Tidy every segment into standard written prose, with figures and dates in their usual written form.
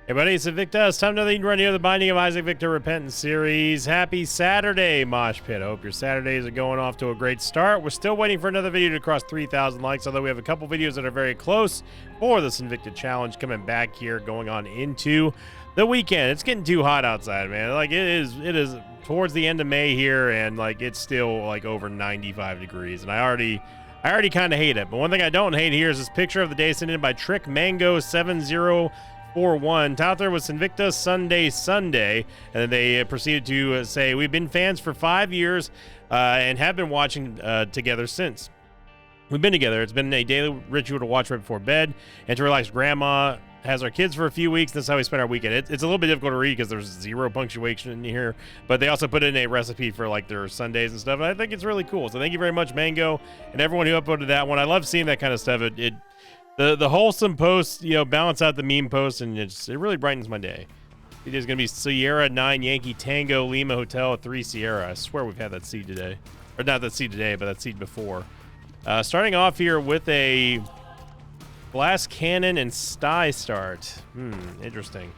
Hey buddy, it's Invicta. It's time to run here the Binding of Isaac Victor Repentance series. Happy Saturday, Mosh Pit. I hope your Saturdays are going off to a great start. We're still waiting for another video to cross 3,000 likes, although we have a couple videos that are very close for this Invicta challenge coming back here, going on into the weekend. It's getting too hot outside, man. Like it is towards the end of May here, and like it's still like over 95 degrees, and I already kind of hate it. But one thing I don't hate here is this picture of the day sent in by Trick Mango 7041. Tauter was Invicta Sunday, and then they proceeded to say, we've been fans for 5 years and have been watching together since. We've been together. It's been a daily ritual to watch right before bed and to relax. Grandma has our kids for a few weeks. That's how we spend our weekend. It's a little bit difficult to read because there's zero punctuation in here, but they also put in a recipe for like their Sundays and stuff. And I think it's really cool. So thank you very much, Mango, and everyone who uploaded that one. I love seeing that kind of stuff. The wholesome posts, balance out the meme posts, and it really brightens my day. It is going to be Sierra 9 Yankee Tango Lima Hotel 3 Sierra. I swear we've had that seed today. Or not that seed today, but that seed before. Starting off here with a Glass Cannon and Sty start. Interesting.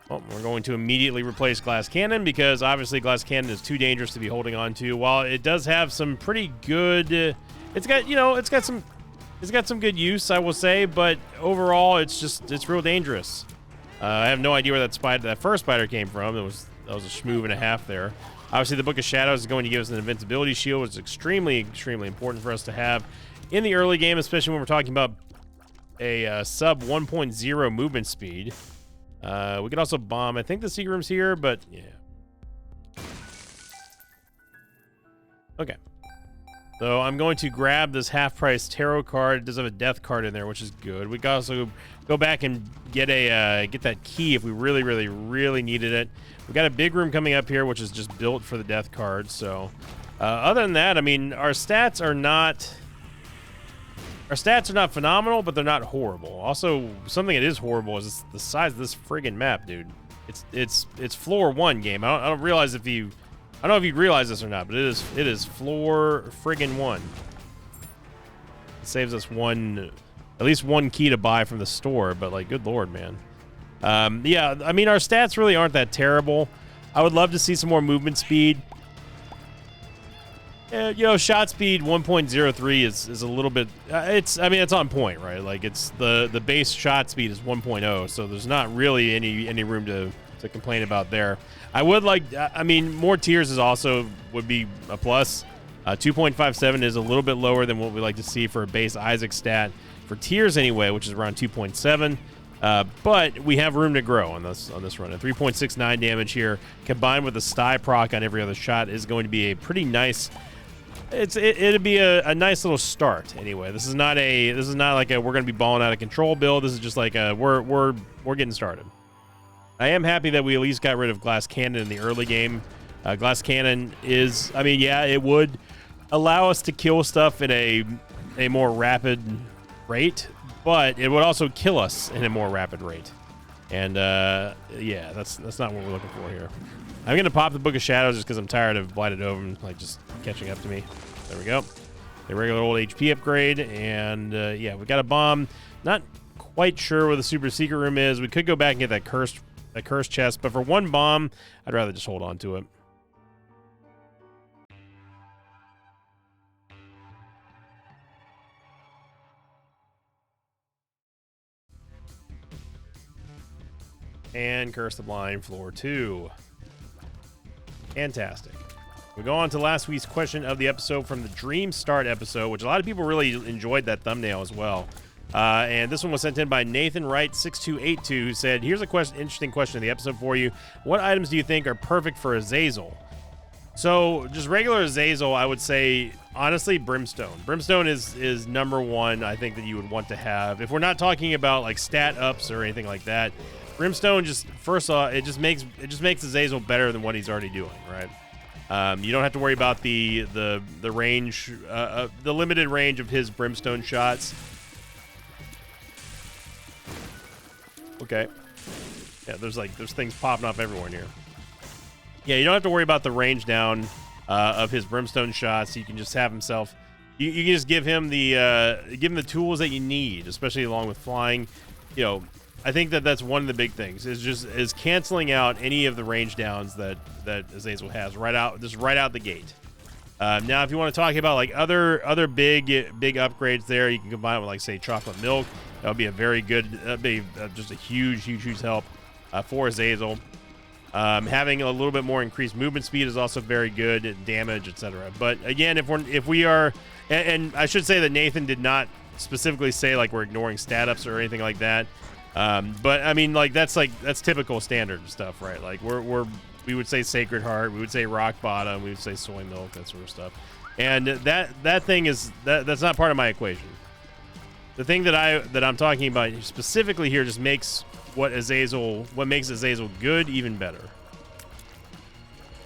Well, we're going to immediately replace Glass Cannon because obviously Glass Cannon is too dangerous to be holding on to. While it does have some pretty good... It's got some good use, I will say, but overall, it's real dangerous. I have no idea where that first spider came from. That was a schmoove and a half there. Obviously, the Book of Shadows is going to give us an invincibility shield, which is extremely, extremely important for us to have in the early game, especially when we're talking about a sub 1.0 movement speed. We could also bomb. I think the secret room's here, but yeah. Okay. So I'm going to grab this half-price tarot card. It does have a death card in there, which is good. We can also go back and get that key if we really, really, really needed it. We've got a big room coming up here, which is just built for the death card. So other than that, I mean, our stats are not phenomenal, but they're not horrible. Also, something that is horrible is the size of this friggin' map, dude. It's floor 1 game. I don't know if you realize this or not, but it is floor friggin' 1. It saves us at least one key to buy from the store, but like, good lord, man. Yeah, I mean, our stats really aren't that terrible. I would love to see some more movement speed. Shot speed 1.03 is a little bit. It's on point, right? Like it's the base shot speed is 1.0, so there's not really any room to complain about there. I would like, more tiers would be a plus. 2.57 is a little bit lower than what we like to see for a base Isaac stat for tiers anyway, which is around 2.7. But we have room to grow on this run. And 3.69 damage here, combined with the Sty proc on every other shot, is going to be a pretty nice. It'd be a nice little start anyway. This is not like we're going to be balling out of control build. This is just like we're getting started. I am happy that we at least got rid of Glass Cannon in the early game. Glass Cannon is, it would allow us to kill stuff in a more rapid rate, but it would also kill us in a more rapid rate. And yeah, that's not what we're looking for here. I'm gonna pop the Book of Shadows just because I'm tired of Blighted Oven like just catching up to me. There we go. The regular old HP upgrade, and yeah, we got a bomb. Not quite sure where the super secret room is. We could go back and get that cursed chest, but for one bomb, I'd rather just hold on to it. And Curse the Blind, floor 2. Fantastic. We go on to last week's question of the episode from the Dream Start episode, which a lot of people really enjoyed that thumbnail as well. And this one was sent in by Nathan Wright 6282, who said, here's a interesting question of the episode for you. What items do you think are perfect for Azazel? So just regular Azazel, I would say, honestly, Brimstone. Brimstone is number one, I think, that you would want to have. If we're not talking about like stat ups or anything like that, Brimstone just, first off, it just makes Azazel better than what he's already doing, right? You don't have to worry about the range, the limited range of his Brimstone shots. Okay. Yeah, there's things popping off everywhere in here. Yeah, you don't have to worry about the range down of his Brimstone shots. You can just have himself. You can just give him the tools that you need, especially along with flying. you know, I think that that's one of the big things is canceling out any of the range downs that Azazel has right out the gate. Now, if you want to talk about like other big upgrades there, you can combine it with like say chocolate milk. That would be a very good, just a huge help for Azazel. Having a little bit more increased movement speed is also very good, damage, etc. But again, if we are, and I should say that Nathan did not specifically say like we're ignoring stat ups or anything like that. But I mean, like that's typical standard stuff, right? Like we would say Sacred Heart, we would say Rock Bottom, we would say Soy Milk, that sort of stuff. And that thing is that's not part of my equation. The thing that I'm talking about specifically here just makes what makes Azazel good even better.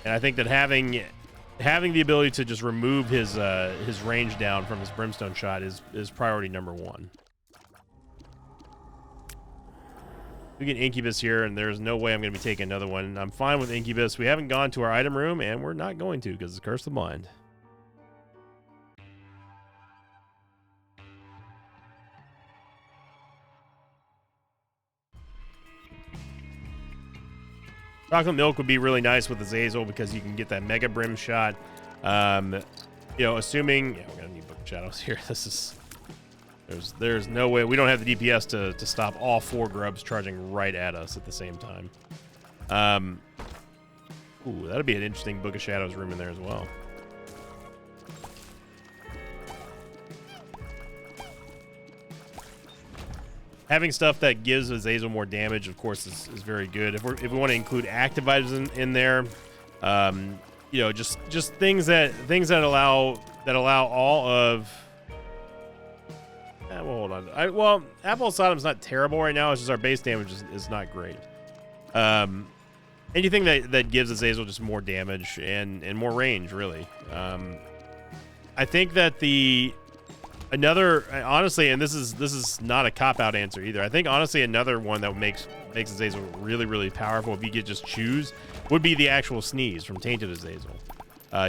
And I think that having the ability to just remove his range down from his Brimstone shot is priority number one. We get Incubus here, and there's no way I'm going to be taking another one. I'm fine with Incubus. We haven't gone to our item room, and we're not going to because it's Curse of the Blind. Chocolate Milk would be really nice with Azazel because you can get that Mega Brim shot. You know, assuming... Yeah, we're going to need Book of Shadows here. This is... There's no way. We don't have the DPS to stop all 4 grubs charging right at us at the same time. Ooh, that'd be an interesting Book of Shadows room in there as well. Having stuff that gives Azazel more damage, of course, is very good. If we want to include active items in there, you know, just things that allow all of. Well, hold on. Well, Apple Asylum's not terrible right now. It's just our base damage is not great. Anything that gives Azazel just more damage and more range, really. I think that honestly, and this is not a cop-out answer either. I think honestly another one that makes Azazel really, really powerful if you could just choose would be the actual Sneeze from Tainted Azazel.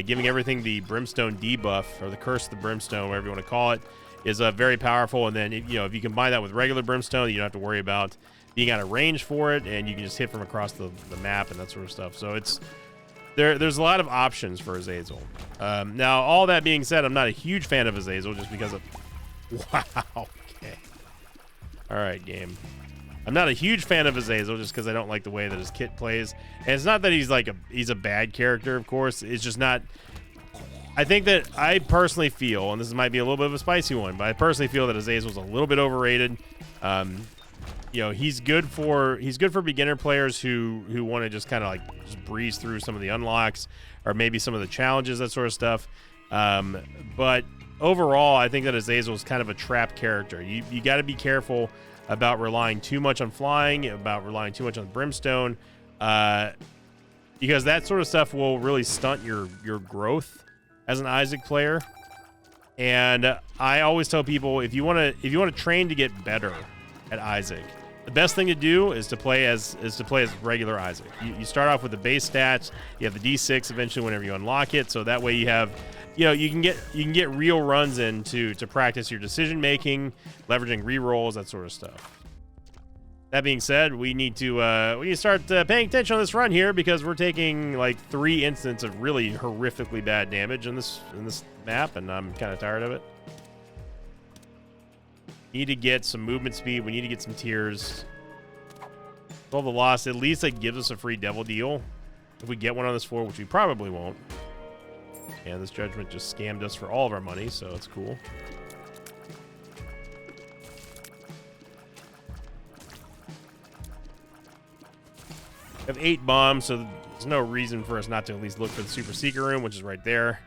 Giving everything the Brimstone debuff, or the Curse of the Brimstone, whatever you want to call it, is very powerful. And then if you combine that with regular Brimstone, you don't have to worry about being out of range for it, and you can just hit from across the map and that sort of stuff. So there's a lot of options for Azazel. Now, all that being said, I'm not a huge fan of Azazel just because of... Wow. Okay. All right, game. I'm not a huge fan of Azazel just because I don't like the way that his kit plays. And it's not that he's a bad character, of course. It's just not... I think that I personally feel, and this might be a little bit of a spicy one, but I personally feel that Azazel's a little bit overrated. You know, he's good for beginner players who want to just kind of like just breeze through some of the unlocks or maybe some of the challenges, that sort of stuff. But overall, I think that Azazel is kind of a trap character. You got to be careful about relying too much on flying, about relying too much on Brimstone, because that sort of stuff will really stunt your growth as an Isaac player. And I always tell people, if you want to train to get better at Isaac, the best thing to do is to play as regular Isaac. You start off with the base stats. You have the D6 eventually whenever you unlock it, so that way you have, you can get real runs in to practice your decision making, leveraging rerolls, that sort of stuff. That being said, we need to start paying attention on this run here because we're taking like 3 instances of really horrifically bad damage in this map, and I'm kind of tired of it. Need to get some movement speed. We need to get some tiers. Well, the loss, at least it gives us a free devil deal if we get one on this floor, which we probably won't. And this judgment just scammed us for all of our money, so it's cool. We have 8 bombs, so there's no reason for us not to at least look for the super secret room, which is right there.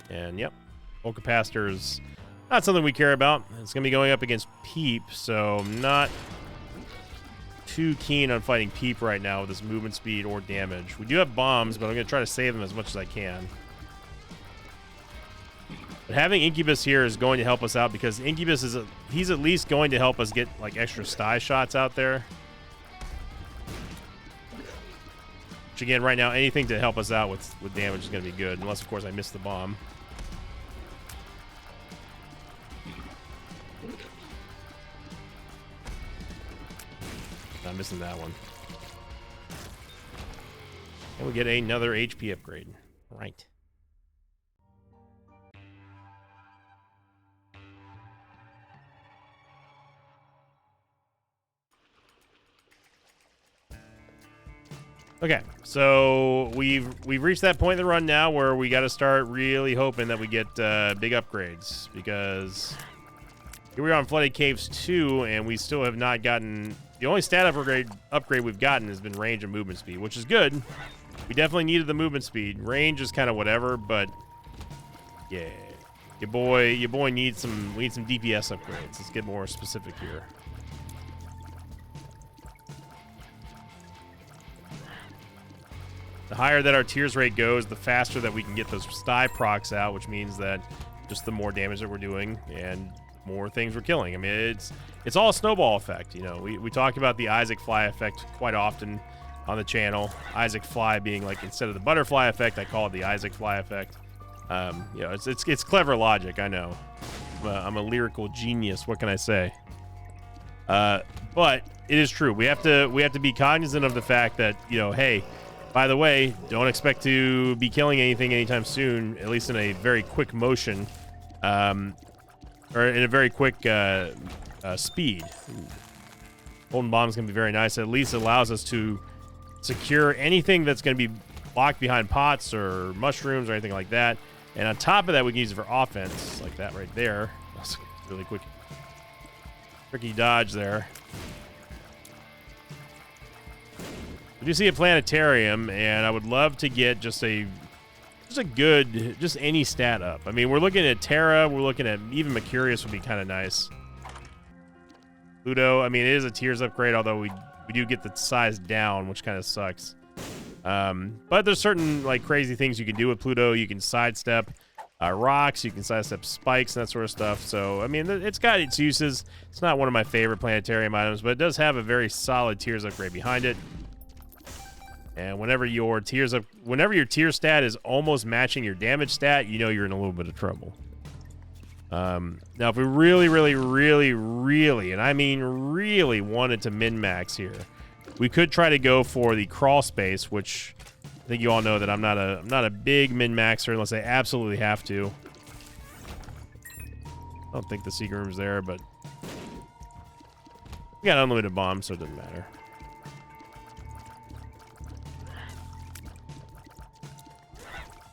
And yep, Old Capacitor is not something we care about. It's going to be going up against Peep, so I'm not too keen on fighting Peep right now with his movement speed or damage. We do have bombs, but I'm going to try to save them as much as I can. But having Incubus here is going to help us out because Incubus he's at least going to help us get like extra sty shots out there. Which again, right now, anything to help us out with damage is going to be good, unless of course I miss the bomb. I'm missing that one. And we get another HP upgrade. Right. Okay, so we've reached that point in the run now where we got to start really hoping that we get big upgrades, because here we are on Flooded Caves 2, and we still have not gotten... The only stat upgrade we've gotten has been range and movement speed, which is good. We definitely needed the movement speed. Range is kind of whatever, but yeah, your boy needs some DPS upgrades. Let's get more specific here. The higher that our tears rate goes, the faster that we can get those sty procs out, which means that just the more damage that we're doing and more things we're killing. I mean, it's all a snowball effect. You know, we talk about the Isaac Fly effect quite often on the channel. Isaac Fly being like, instead of the butterfly effect, I call it the Isaac Fly effect. You know, it's clever logic. I know. I'm a lyrical genius. What can I say? But it is true. We have to be cognizant of the fact that, you know, hey, by the way, don't expect to be killing anything anytime soon, at least in a very quick motion, or in a very quick speed. Holding bombs can be very nice. It at least allows us to secure anything that's going to be blocked behind pots or mushrooms or anything like that. And on top of that, we can use it for offense, like that right there. That's really quick, tricky dodge there. We do see a planetarium, and I would love to get just any stat up. I mean, we're looking at Terra, we're looking at even Mercurius would be kind of nice. Pluto, I mean, it is a tiers upgrade, although we do get the size down, which kind of sucks. But there's certain like crazy things you can do with Pluto. You can sidestep rocks, you can sidestep spikes and that sort of stuff. So, I mean, it's got its uses. It's not one of my favorite planetarium items, but it does have a very solid tiers upgrade behind it. And whenever your tier stat is almost matching your damage stat, you know you're in a little bit of trouble. Now, if we really, and I mean really wanted to min-max here, we could try to go for the crawl space, which I think you all know that I'm not a big min-maxer unless I absolutely have to. I don't think the secret room's there, but we got unlimited bombs, so it doesn't matter.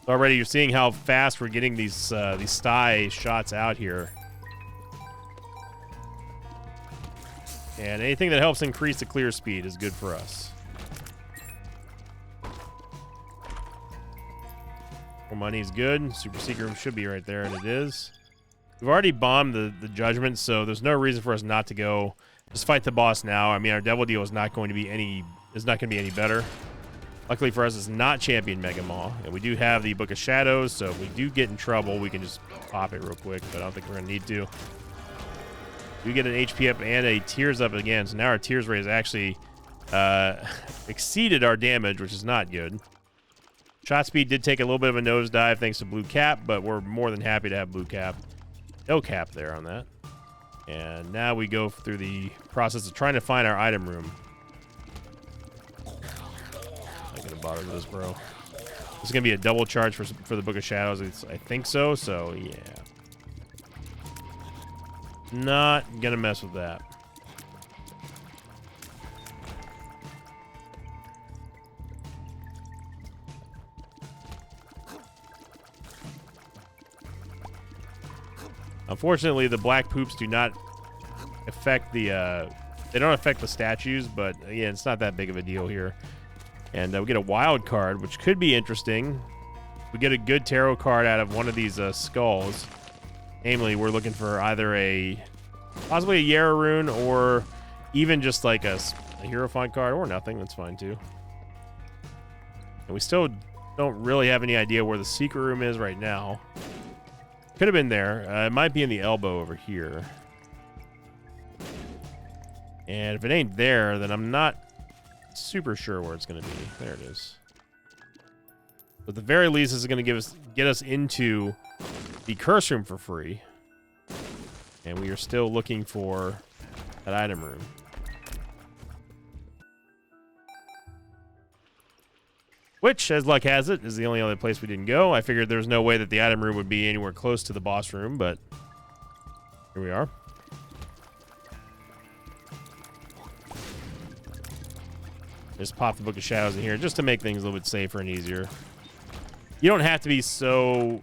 Already, you're seeing how fast we're getting these sty shots out here. And anything that helps increase the clear speed is good for us. More money is good. Super secret room should be right there, and it is. We've already bombed the judgment, so there's no reason for us not to go just fight the boss now. I mean, our devil deal is not going to be any better. Luckily for us, it's not Champion Mega Maw, and we do have the Book of Shadows, so if we do get in trouble, we can just pop it real quick, but I don't think we're going to need to. We get an HP up and a tears up again, so now our tears rate has actually exceeded our damage, which is not good. Shot speed did take a little bit of a nosedive thanks to Blue Cap, but we're more than happy to have Blue Cap. No cap there on that. And now we go through the process of trying to find our item room. Not gonna bother with this, bro. This is gonna be a double charge for the Book of Shadows. I think so. So yeah, not gonna mess with that. Unfortunately, the black poops do not affect the they don't affect the statues, but yeah, it's not that big of a deal here. And we get a wild card, which could be interesting. We get a good tarot card out of one of these skulls. Namely, we're looking for either possibly a Yara rune, or even just like a Hierophant card, or nothing. That's fine too. And we still don't really have any idea where the secret room is right now. Could have been there. It might be in the elbow over here. And if it ain't there, then I'm not super sure where it's going to be. There it is. But at the very least, this is going to get us into the curse room for free. And we are still looking for that item room. which, as luck has it, is the only other place we didn't go. I figured there's no way that the item room would be anywhere close to the boss room, but here we are. Just pop the Book of Shadows in here just to make things a little bit safer and easier. You don't have to be so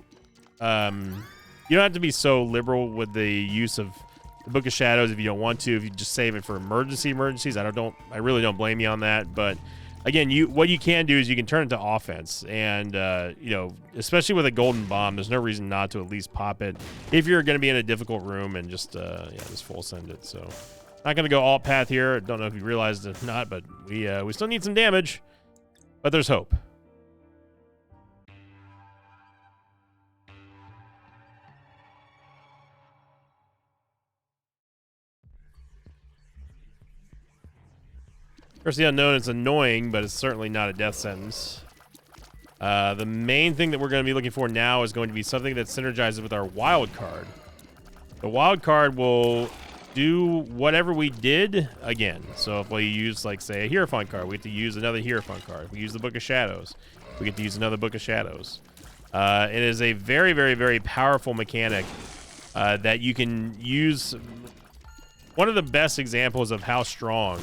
liberal with the use of the Book of Shadows if you don't want to. If you just save it for emergencies, I really don't blame you on that. But again, what you can do is you can turn it to offense, and you know, especially with a golden bomb, there's no reason not to at least pop it if you're going to be in a difficult room and just just full send it. So not going to go alt path here. Don't know if you realized it or not, but we still need some damage, but there's hope. Curse of the Unknown is annoying, but it's certainly not a death sentence. The main thing that we're going to be looking for now is going to be something that synergizes with our wild card. The wild card will do whatever we did again. So if we use, like, say, a Hierophant card, we get to use another Hierophant card. If we use the Book of Shadows, we get to use another Book of Shadows. It is a very, very, very powerful mechanic that you can use. One of the best examples of how strong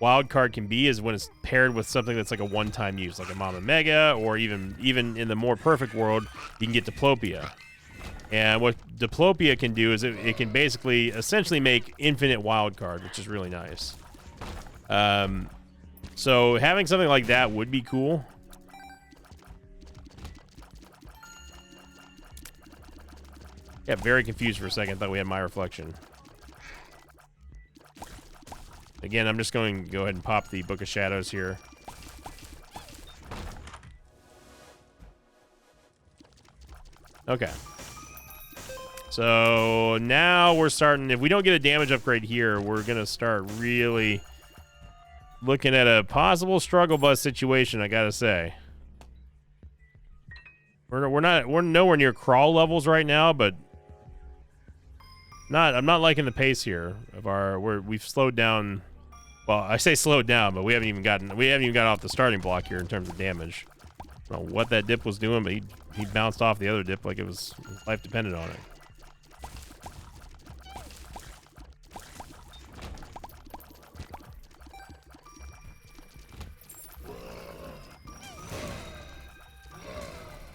wild card can be is when it's paired with something that's like a one-time use, like a Mama Mega, or even in the more perfect world, you can get Diplopia. And what Diplopia can do is it can basically essentially make infinite wild card, which is really nice. So having something like that would be cool. Got very confused for a second. Thought we had my reflection. Again, I'm just going to go ahead and pop the Book of Shadows here. Okay. So now we're starting, if we don't get a damage upgrade here, we're going to start really looking at a possible struggle bus situation, I got to say. We're nowhere near crawl levels right now, but I'm not liking the pace here of we've slowed down. Well, I say slowed down, but we haven't even got off the starting block here in terms of damage. I don't know what that dip was doing, but he bounced off the other dip like his life depended on it.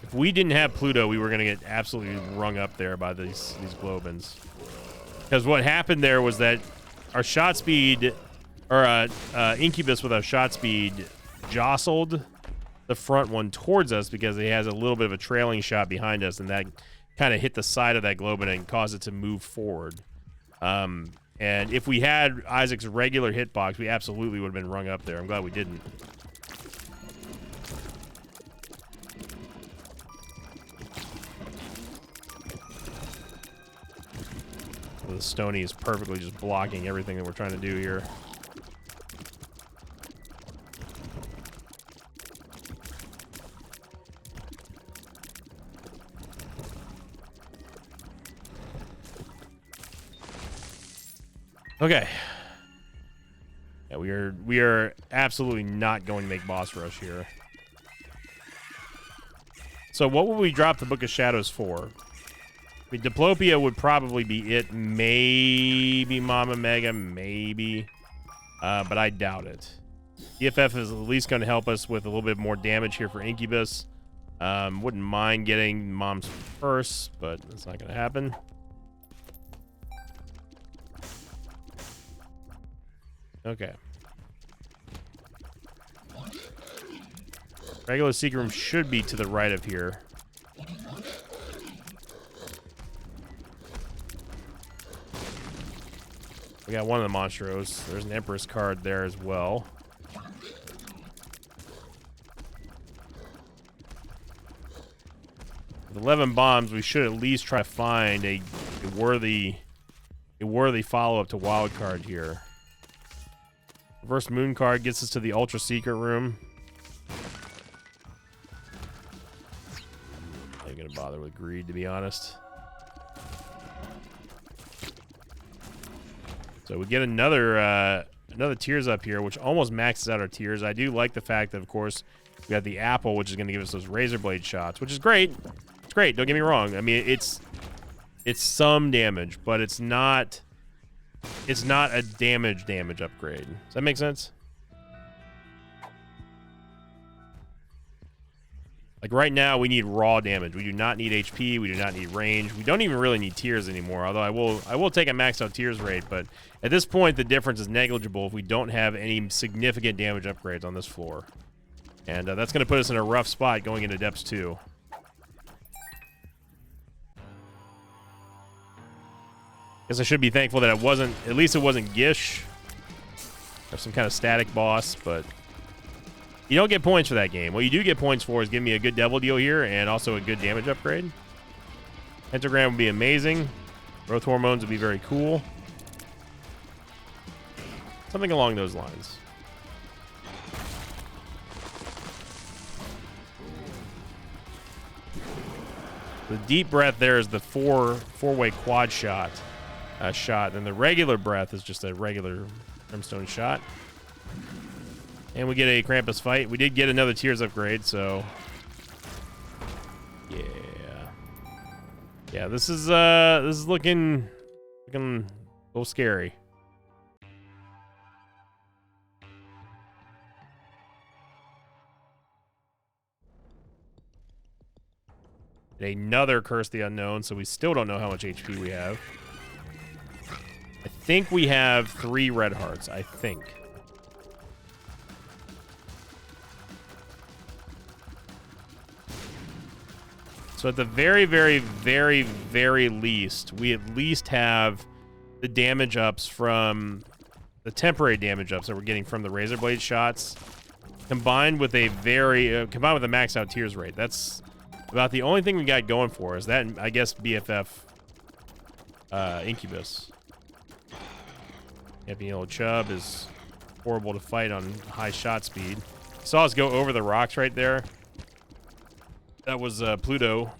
If we didn't have Pluto, we were going to get absolutely rung up there by these Globins. Because what happened there was that our shot speed, or Incubus with our shot speed, jostled the front one towards us because he has a little bit of a trailing shot behind us, and that kind of hit the side of that Globin and caused it to move forward. And if we had Isaac's regular hitbox, we absolutely would have been rung up there. I'm glad we didn't. The Stony is perfectly just blocking everything that we're trying to do here. Okay. Yeah, we are absolutely not going to make boss rush here. So what would we drop the Book of Shadows for? I mean, Diplopia would probably be it. Maybe Mama Mega, maybe. But I doubt it. EFF is at least going to help us with a little bit more damage here for Incubus. Wouldn't mind getting Mom's Purse, but that's not going to happen. Okay. Regular secret room should be to the right of here. We got one of the Monstros. There's an Empress card there as well. With 11 bombs, we should at least try to find a worthy follow-up to Wild Card here. Reverse Moon card gets us to the Ultra Secret room. I'm not gonna bother with Greed, to be honest. So we get another tears up here, which almost maxes out our tears. I do like the fact that, of course, We got the apple, which is going to give us those razor blade shots, which is great. It's great. Don't get me wrong. I mean, it's some damage, but it's not a damage upgrade. Does that make sense? Like right now, we need raw damage. We do not need HP. We do not need range. We don't even really need tears anymore. Although I will take a maxed out tears rate, but at this point, the difference is negligible if we don't have any significant damage upgrades on this floor, and that's going to put us in a rough spot going into Depths 2. Guess I should be thankful that it wasn't. At least it wasn't Gish or some kind of static boss, but. You don't get points for that game. What you do get points for is give me a good Devil Deal here and also a good damage upgrade. Pentagram would be amazing. Growth Hormones would be very cool. Something along those lines. The deep breath there is the four-way quad shot. And the regular breath is just a regular Brimstone shot. And we get a Krampus fight. We did get another Tears upgrade, so yeah. Yeah, this is looking a little scary. Another Curse the Unknown, so we still don't know how much HP we have. I think we have 3 red hearts, I think. So at the very, very, very, very least, we at least have the damage ups from the temporary damage ups that we're getting from the Razor Blade shots, combined with a maxed out Tears rate. That's about the only thing we got going for us. That, I guess, BFF Incubus. Happy Yellow Chub is horrible to fight on high shot speed. Saw us go over the rocks right there. That was Pluto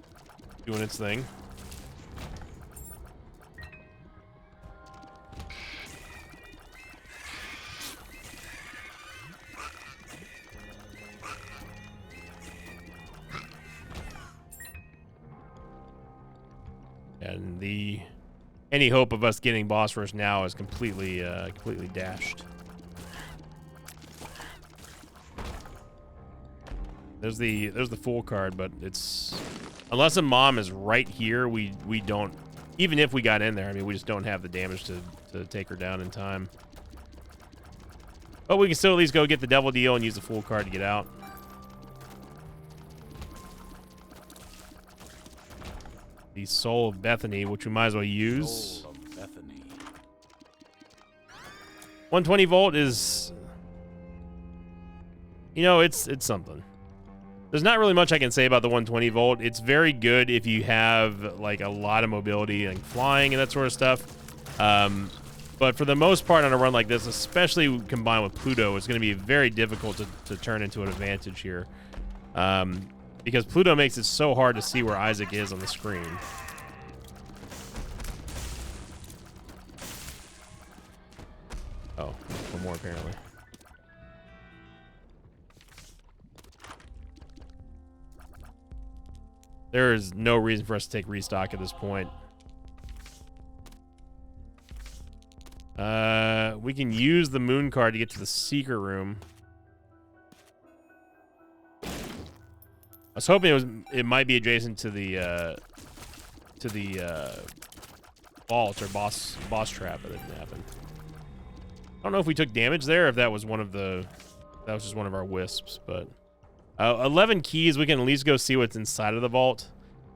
doing its thing. And any hope of us getting boss rush now is completely dashed. There's the Fool card, but it's unless a mom is right here, we don't. Even if we got in there, I mean, we just don't have the damage to take her down in time. But we can still at least go get the Devil Deal and use the Fool card to get out. The Soul of Bethany, which we might as well use. Soul of Bethany. 120 volt is, you know, it's something. There's not really much I can say about the 120 volt. It's very good if you have like a lot of mobility and flying and that sort of stuff. But for the most part on a run like this, especially combined with Pluto, it's going to be very difficult to turn into an advantage here. Because Pluto makes it so hard to see where Isaac is on the screen. Oh, one more apparently. There is no reason for us to take restock at this point. We can use the moon card to get to the secret room. I was hoping it might be adjacent to the vault or boss trap, but it didn't happen. I don't know if we took damage there, or if that was just one of our wisps, but 11 keys, we can at least go see what's inside of the vault.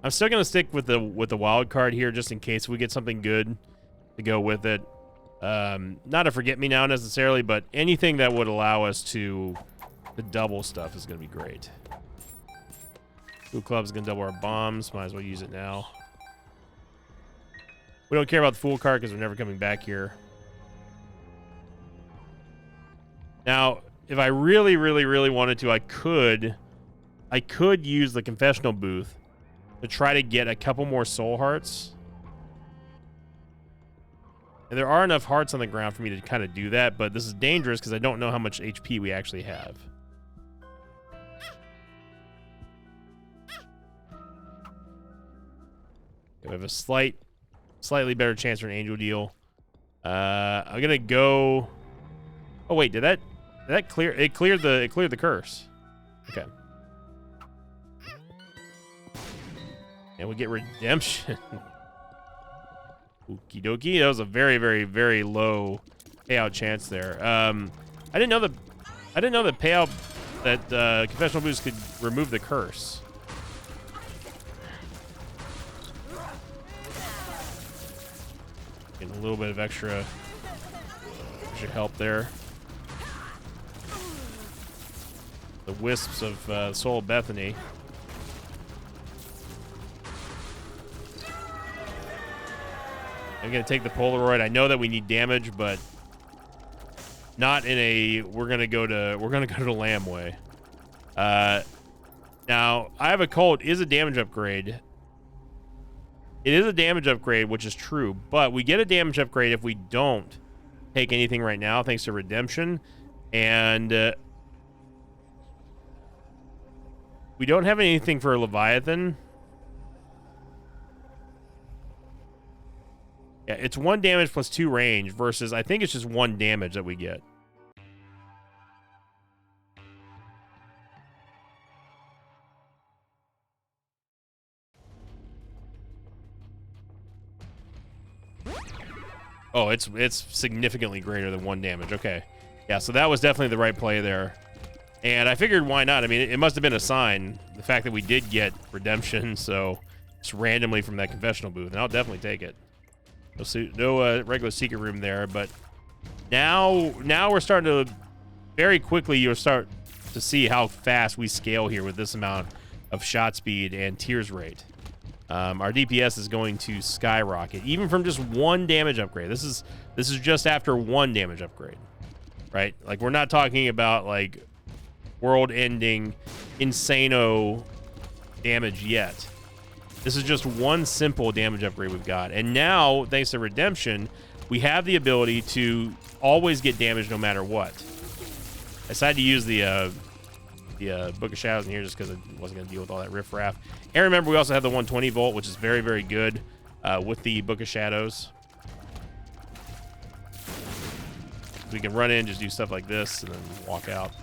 I'm still gonna stick with the wild card here just in case we get something good to go with it. Not a forget me now necessarily, but anything that would allow us to double stuff is gonna be great. Blue Club's gonna double our bombs. Might as well use it now. We don't care about the Fool card because we're never coming back here. Now, if I really, really, really wanted to, I could use the confessional booth to try to get a couple more soul hearts. And there are enough hearts on the ground for me to kind of do that, but this is dangerous because I don't know how much HP we actually have. We have a slightly better chance for an angel deal. I'm gonna go. Oh wait, did that clear? It cleared the curse. Okay. And we get redemption. Okie dokie. That was a very, very, very low payout chance there. I didn't know the payout that confessional boost could remove the curse. Getting a little bit of extra help there. The wisps of Soul of Bethany. I'm gonna take the Polaroid. I know that we need damage, but not in a we're gonna go to Lamb way. Now I have a cult is a damage upgrade. It is a damage upgrade, which is true, but we get a damage upgrade if we don't take anything right now, thanks to redemption, and we don't have anything for Leviathan. Yeah, it's 1 damage plus 2 range versus I think it's just 1 damage that we get. Oh, it's significantly greater than 1 damage. Okay. Yeah, so that was definitely the right play there. And I figured why not? I mean, it must have been a sign, the fact that we did get redemption, so just randomly from that confessional booth, and I'll definitely take it. No regular secret room there, but now we're starting to very quickly you'll start to see how fast we scale here with this amount of shot speed and tears rate. Our DPS is going to skyrocket, even from just 1 damage upgrade. This is just after 1 damage upgrade, right? Like, we're not talking about like world-ending, insano damage yet. This is just 1 simple damage upgrade we've got. And now, thanks to redemption, we have the ability to always get damage no matter what. I decided to use the Book of Shadows in here just because I wasn't going to deal with all that riffraff. And remember, we also have the 120 volt, which is very, very good with the Book of Shadows. We can run in, just do stuff like this, and then walk out.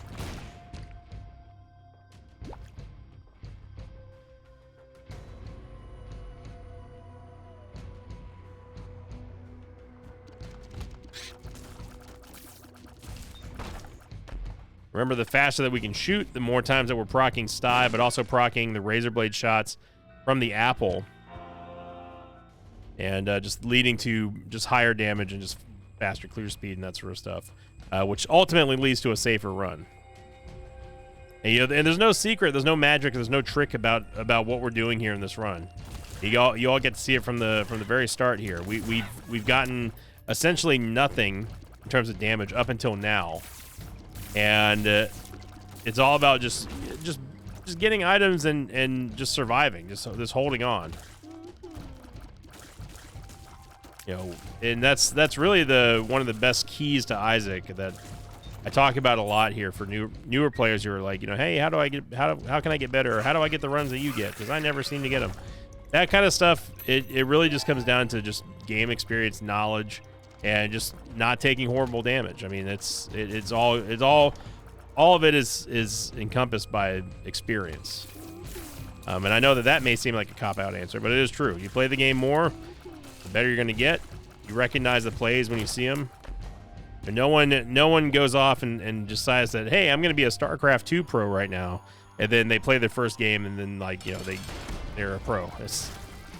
Remember, the faster that we can shoot, the more times that we're proccing Sty, but also proccing the Razor Blade shots from the Apple. And just leading to just higher damage and just faster clear speed and that sort of stuff. Which ultimately leads to a safer run. And, and there's no secret, there's no magic, there's no trick about what we're doing here in this run. You all get to see it from the very start here. We've gotten essentially nothing in terms of damage up until now. And it's all about just getting items and just surviving, just holding on. You know, and that's really one of the best keys to Isaac that I talk about a lot here for newer players who are like, you know, hey, how can I get better, or how do I get the runs that you get, because I never seem to get them. That kind of stuff, it really just comes down to just game experience, knowledge, and just not taking horrible damage. I mean, it's all of it is encompassed by experience. And I know that may seem like a cop-out answer, but it is true. You play the game more, the better you're going to get. You recognize the plays when you see them. And no one goes off and decides that, hey, I'm going to be a StarCraft 2 pro right now, and then they play their first game and then, like, you know, they're a pro. It's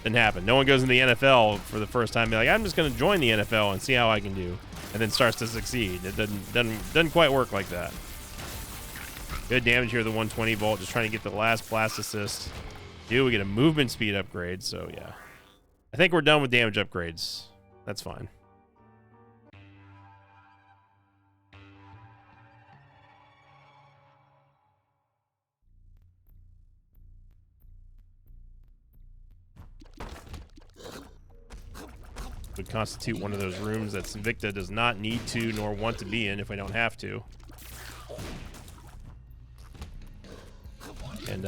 didn't happen. No one goes in the NFL for the first time and be like, I'm just going to join the NFL and see how I can do, and then starts to succeed. It doesn't quite work like that. Good damage here, the 120 volt, just trying to get the last blast assist. We get a movement speed upgrade, so yeah. I think we're done with damage upgrades. That's fine. Would constitute one of those rooms that Sinvicta does not need to nor want to be in if we don't have to. And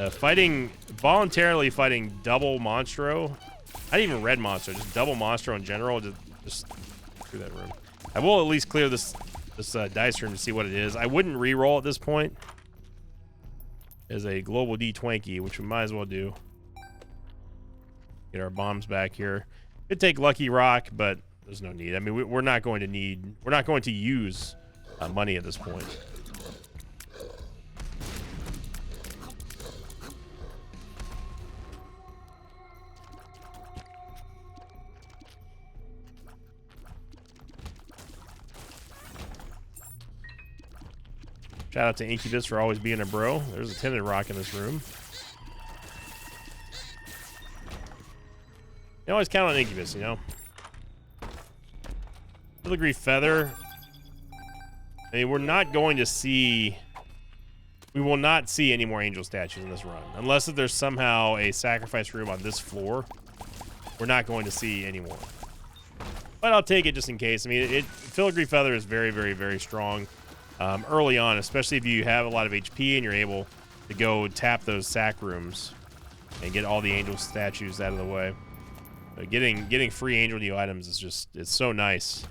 voluntarily fighting double Monstro Not even red monster, just double monster in general. Just through that room. I will at least clear this dice room to see what it is. I wouldn't re-roll at this point. As a global D20, which we might as well do. Get our bombs back here. Could take Lucky Rock, but there's no need. I mean, we're not going to use money at this point. Shout out to Incubus for always being a bro. There's a Tinted Rock in this room. You always count on Incubus, you know? Filigree Feather. I mean, we're not going to see... We will not see any more angel statues in this run. Unless if there's somehow a sacrifice room on this floor. We're not going to see any more. But I'll take it just in case. I mean, Filigree Feather is very, very, very strong. Early on, especially if you have a lot of HP and you're able to go tap those sack rooms and get all the angel statues out of the way. Getting free angel deal items is just, it's so nice.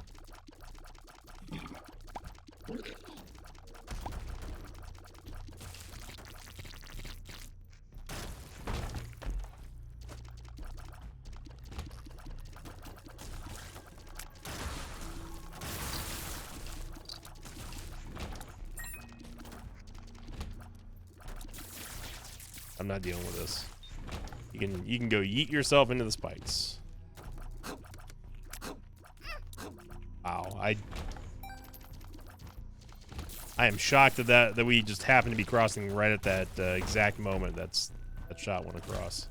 I'm not dealing with this. You can go yeet yourself into the spikes. Wow, I am shocked that we just happened to be crossing right at that exact moment that shot went across.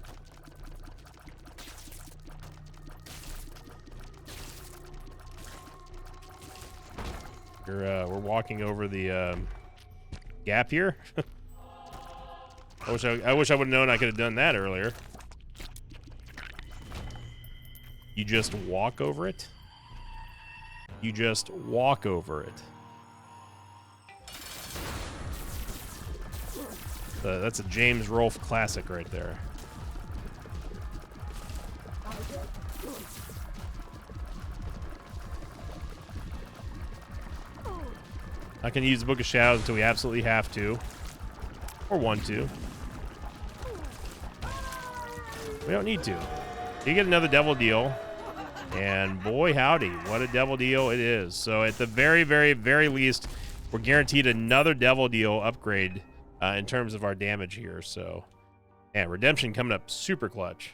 We're walking over the gap here. I wish I would have known I could have done that earlier. You just walk over it? You just walk over it. That's a James Rolfe classic right there. I can use the Book of Shadows until we absolutely have to. Or want to. We don't need to. You get another devil deal. And boy howdy, what a devil deal it is. So at the very, very, very least, we're guaranteed another devil deal upgrade in terms of our damage here. So, yeah, redemption coming up super clutch.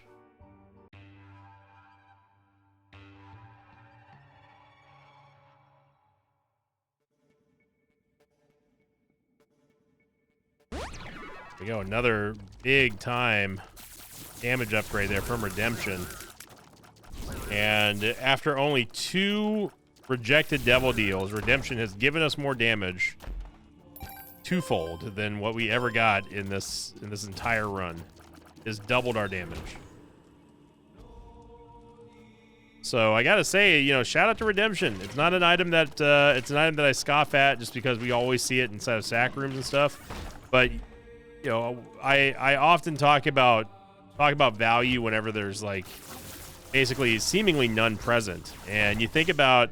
There we go, another big time damage upgrade there from redemption. And after only 2 rejected devil deals, redemption has given us more damage twofold than what we ever got in this entire run. It's doubled our damage. So I gotta say, you know, shout out to redemption. It's not an item that I scoff at just because we always see it inside of sack rooms and stuff. But you know, I often talk about value whenever there's like basically seemingly none present. And you think about,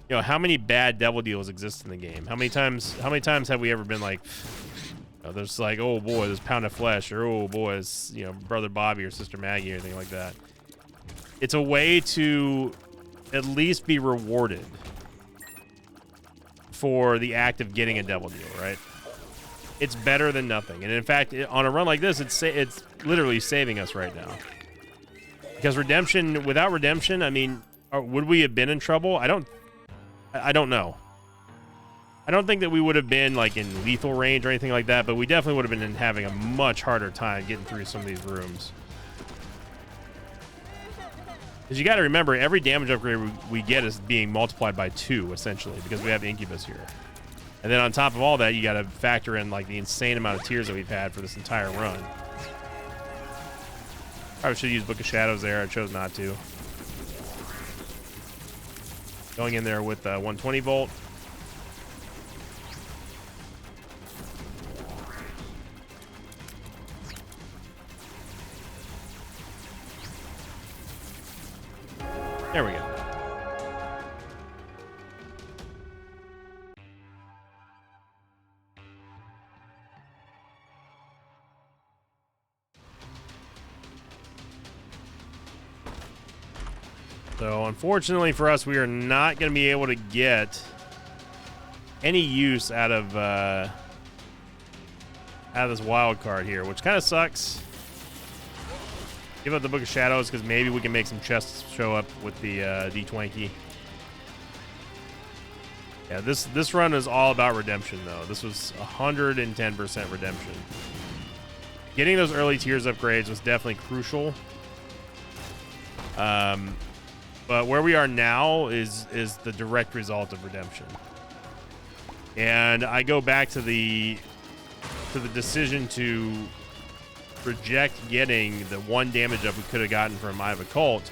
you know, how many bad devil deals exist in the game. How many times have we ever been like, you know, there's like, oh boy, there's Pound of Flesh, or oh boy, it's, you know, Brother Bobby or Sister Maggie or anything like that. It's a way to at least be rewarded for the act of getting a devil deal, right? It's better than nothing. And in fact, on a run like this, it's literally saving us right now. Because redemption, without redemption, I mean, would we have been in trouble? I don't know. I don't think that we would have been like in lethal range or anything like that, but we definitely would have been having a much harder time getting through some of these rooms. Because you got to remember, every damage upgrade we get is being multiplied by 2, essentially, because we have Incubus here. And then on top of all that, you got to factor in like the insane amount of tears that we've had for this entire run. Probably should use Book of Shadows there. I chose not to. Going in there with 120 volt. There we go. So unfortunately for us, we are not going to be able to get any use out of this wild card here, which kind of sucks. Give up the Book of Shadows because maybe we can make some chests show up with the D20. Yeah, this run is all about redemption, though. This was 110% redemption. Getting those early tiers upgrades was definitely crucial. But where we are now is the direct result of redemption. And I go back to the decision to reject getting the 1 damage up we could have gotten from Eye of Occult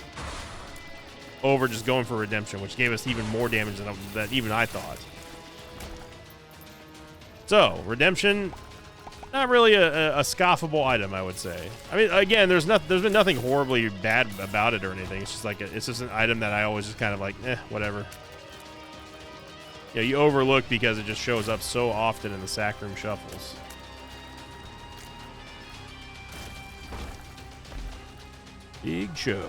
over just going for redemption, which gave us even more damage than even I thought. So redemption, not really a scoffable item, I would say. I mean, again, there's been nothing horribly bad about it or anything. It's just like it's just an item that I always just kind of like, whatever. Yeah, you overlook because it just shows up so often in the sack room shuffles. Big Chub.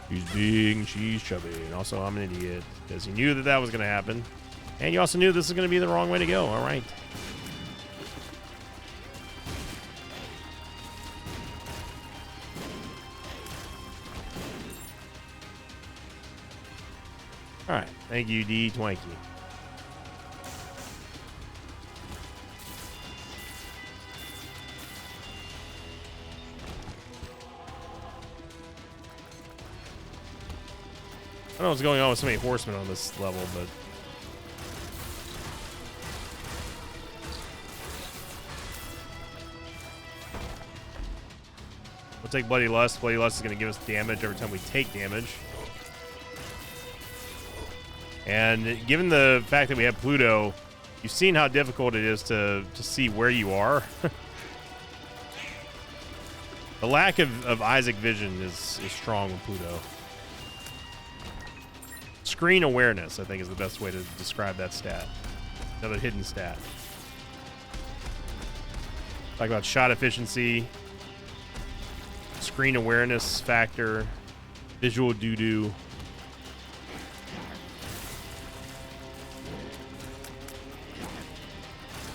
He's big and she's chubby. And also, I'm an idiot because you knew that was going to happen. And you also knew this is going to be the wrong way to go. All right. All right. Thank you, D. Twanky. I don't know what's going on with so many horsemen on this level, but we'll take Bloody Lust. Bloody Lust is going to give us damage every time we take damage. And given the fact that we have Pluto, you've seen how difficult it is to see where you are. The lack of Isaac vision is strong with Pluto. Screen awareness, I think, is the best way to describe that stat. Another hidden stat. Talk about shot efficiency, screen awareness factor, visual doo-doo.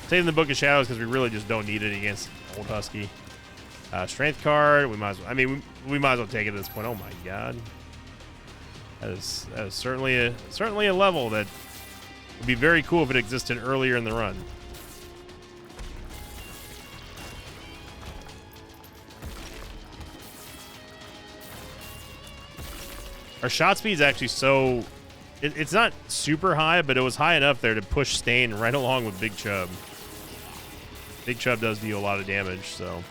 Saving the Book of Shadows because we really just don't need it against Old Husky. Strength card, we might as well. I mean, we might as well take it at this point. Oh my god. That is certainly a level that would be very cool if it existed earlier in the run. Our shot speed is actually so... It's not super high, but it was high enough there to push Stain right along with Big Chub. Big Chub does deal a lot of damage, so...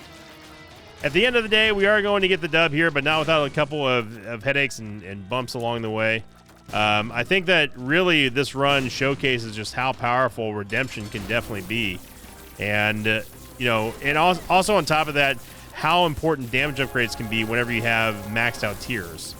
At the end of the day, we are going to get the dub here, but not without a couple of headaches and bumps along the way. I think that really this run showcases just how powerful redemption can definitely be. And, you know, and also on top of that, how important damage upgrades can be whenever you have maxed out tiers.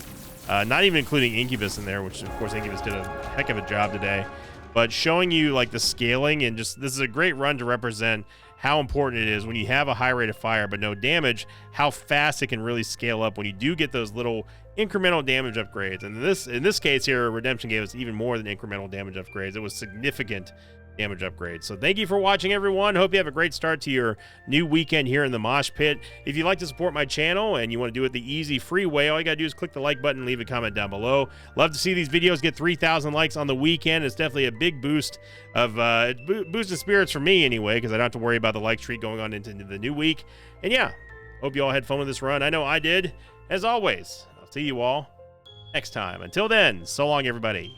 Not even including Incubus in there, which of course Incubus did a heck of a job today. But showing you like the scaling and just, this is a great run to represent how important it is when you have a high rate of fire but no damage, how fast it can really scale up when you do get those little incremental damage upgrades. And in this case here, Redemption gave us even more than incremental damage upgrades. It was significant damage upgrades. So thank you for watching, everyone. Hope you have a great start to your new weekend here in the Mosh Pit. If you'd like to support my channel and you want to do it the easy, free way, all you gotta do is click the like button and leave a comment down below. Love to see these videos get 3,000 likes on the weekend. It's definitely a big boost of boosted spirits for me anyway, because I don't have to worry about the like streak going on into the new week. And yeah, hope you all had fun with this run. I know I did. As always, I'll see you all next time. Until then, so long, everybody.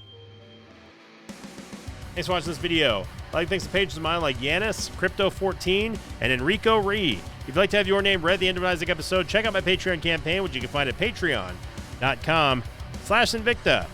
Thanks for watching this video. Thanks to pages of mine like Yanis, Crypto14, and Enrico Ree. If you'd like to have your name read at the end of an Isaac episode, check out my Patreon campaign, which you can find at patreon.com/Invicta.